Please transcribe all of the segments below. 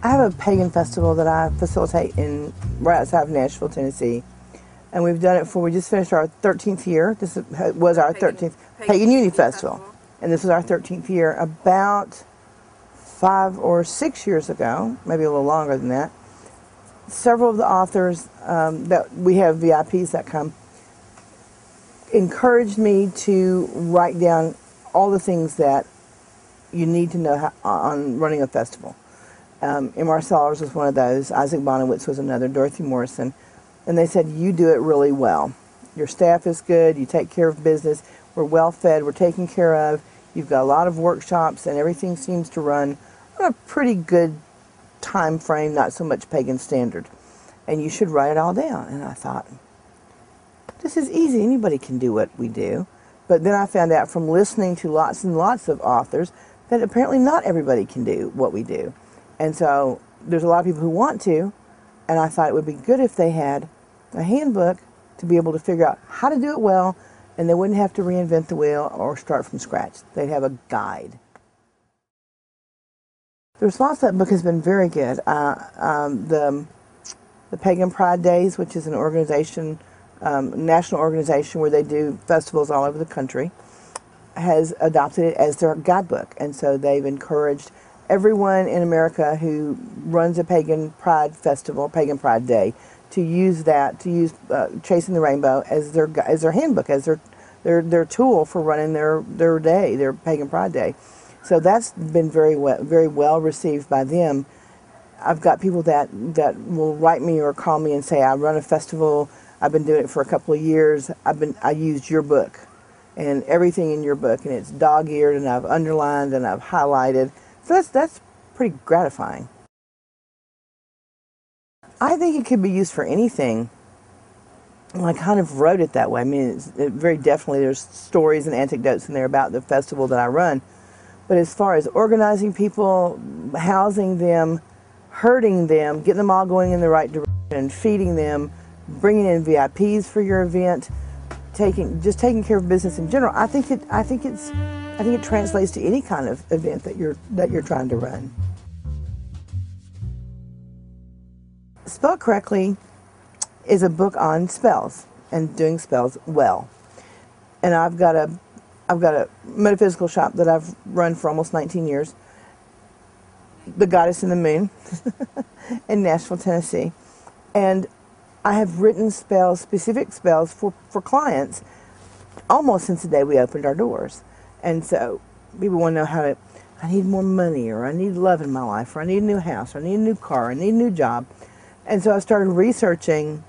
I have a pagan festival that I facilitate right outside of Nashville, Tennessee. And we've done it we just finished our 13th year. Was our 13th Pagan Unity Festival. And this was our 13th year. About 5 or 6 years ago, maybe a little longer than that, several of the authors that we have VIPs that come encouraged me to write down all the things that you need to know on running a festival. M.R. Sellers was one of those. Isaac Bonowitz was another. Dorothy Morrison. And they said, you do it really well. Your staff is good. You take care of business. We're well fed. We're taken care of. You've got a lot of workshops, and everything seems to run on a pretty good time frame, not so much pagan standard. And you should write it all down. And I thought, this is easy. Anybody can do what we do. But then I found out from listening to lots and lots of authors that apparently not everybody can do what we do. And so there's a lot of people who want to, and I thought it would be good if they had a handbook to be able to figure out how to do it well, and they wouldn't have to reinvent the wheel or start from scratch. They'd have a guide. The response to that book has been very good. The Pagan Pride Days, which is an organization, national organization where they do festivals all over the country, has adopted it as their guidebook. And so they've encouraged everyone in America who runs a Pagan Pride Festival, Pagan Pride Day, to use Chasing the Rainbow as their handbook, as their tool for running their day, their Pagan Pride Day. So that's been very well received by them. I've got people that will write me or call me and say, I run a festival, I've been doing it for a couple of years, I used your book and everything in your book, and it's dog-eared, and I've underlined and I've highlighted. So that's pretty gratifying. I think it could be used for anything. Well, I kind of wrote it that way. I mean, very definitely there's stories and anecdotes in there about the festival that I run. But as far as organizing people, housing them, herding them, getting them all going in the right direction, feeding them, bringing in VIPs for your event, just taking care of business in general, I think it translates to any kind of event that you're trying to run. Spell Correctly is a book on spells and doing spells well. And I've got a metaphysical shop that I've run for almost 19 years, The Goddess in the Moon, in Nashville, Tennessee. And I have written spells, specific spells for clients almost since the day we opened our doors. And so people want to know I need more money, or I need love in my life, or I need a new house, or I need a new car, or I need a new job. And so I started researching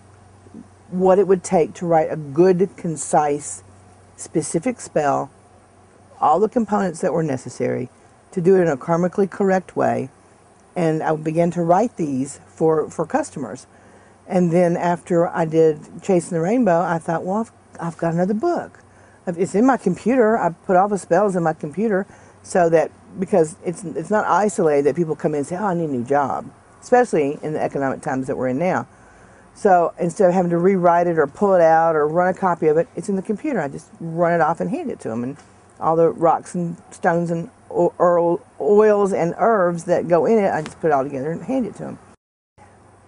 what it would take to write a good, concise, specific spell, all the components that were necessary, to do it in a karmically correct way. And I began to write these for customers. And then after I did Chasing the Rainbow, I thought, well, I've got another book. It's in my computer. I put all the spells in my computer so that, because it's not isolated that people come in and say, oh, I need a new job, especially in the economic times that we're in now. So instead of having to rewrite it or pull it out or run a copy of it, it's in the computer. I just run it off and hand it to them. And all the rocks and stones and oils and herbs that go in it, I just put it all together and hand it to them.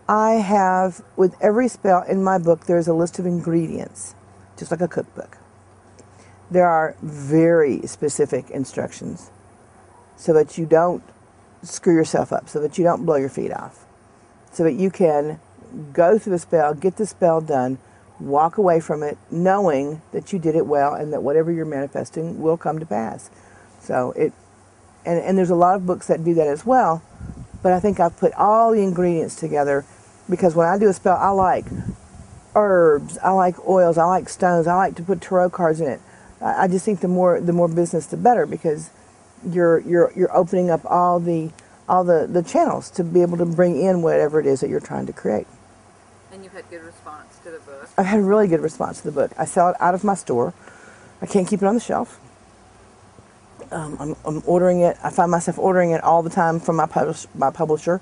I have, with every spell in my book, there's a list of ingredients, just like a cookbook. There are very specific instructions so that you don't screw yourself up, so that you don't blow your feet off, so that you can go through the spell, get the spell done, walk away from it knowing that you did it well and that whatever you're manifesting will come to pass. So and there's a lot of books that do that as well, but I think I've put all the ingredients together, because when I do a spell, I like herbs, I like oils, I like stones, I like to put tarot cards in it. I just think the more business, the better, because you're opening up all the channels to be able to bring in whatever it is that you're trying to create. And you've had good response to the book. I've had a really good response to the book. I sell it out of my store. I can't keep it on the shelf. I'm ordering it. I find myself ordering it all the time from my publisher.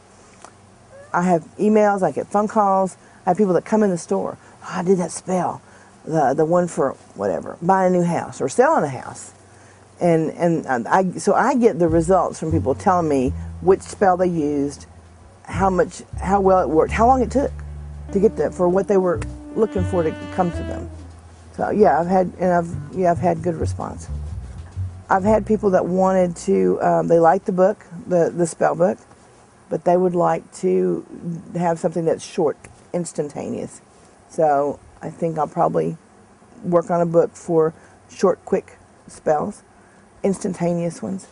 I have emails. I get phone calls. I have people that come in the store. Oh, I did that spell, the one for whatever, buying a new house or selling a house, and so I get the results from people telling me which spell they used, how well it worked, how long it took to get that for what they were looking for to come to them. So yeah, I've had good response. I've had people that wanted to, they liked the book, the spell book, but they would like to have something that's short, instantaneous. So I think I'll probably work on a book for short, quick spells, instantaneous ones.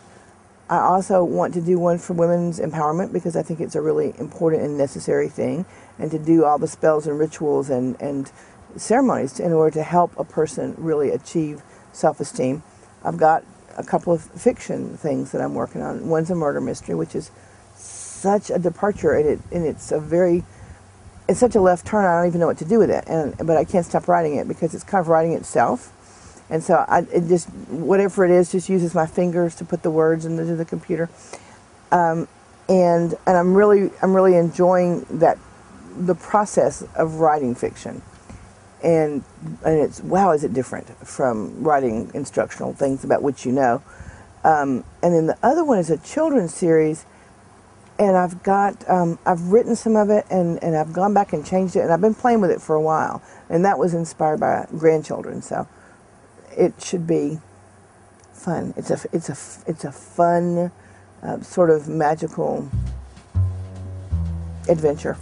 I also want to do one for women's empowerment because I think it's a really important and necessary thing, and to do all the spells and rituals and ceremonies in order to help a person really achieve self-esteem. I've got a couple of fiction things that I'm working on. One's a murder mystery, which is such a departure, and it's such a left turn. I don't even know what to do with it, but I can't stop writing it because it's kind of writing itself. And so it just, whatever it is, just uses my fingers to put the words into the computer. And I'm really enjoying the process of writing fiction. And it's, wow, is it different from writing instructional things about which you know. And then the other one is a children's series, and I've written some of it, and I've gone back and changed it, and I've been playing with it for a while. And that was inspired by grandchildren, so it should be fun. It's a fun sort of magical adventure.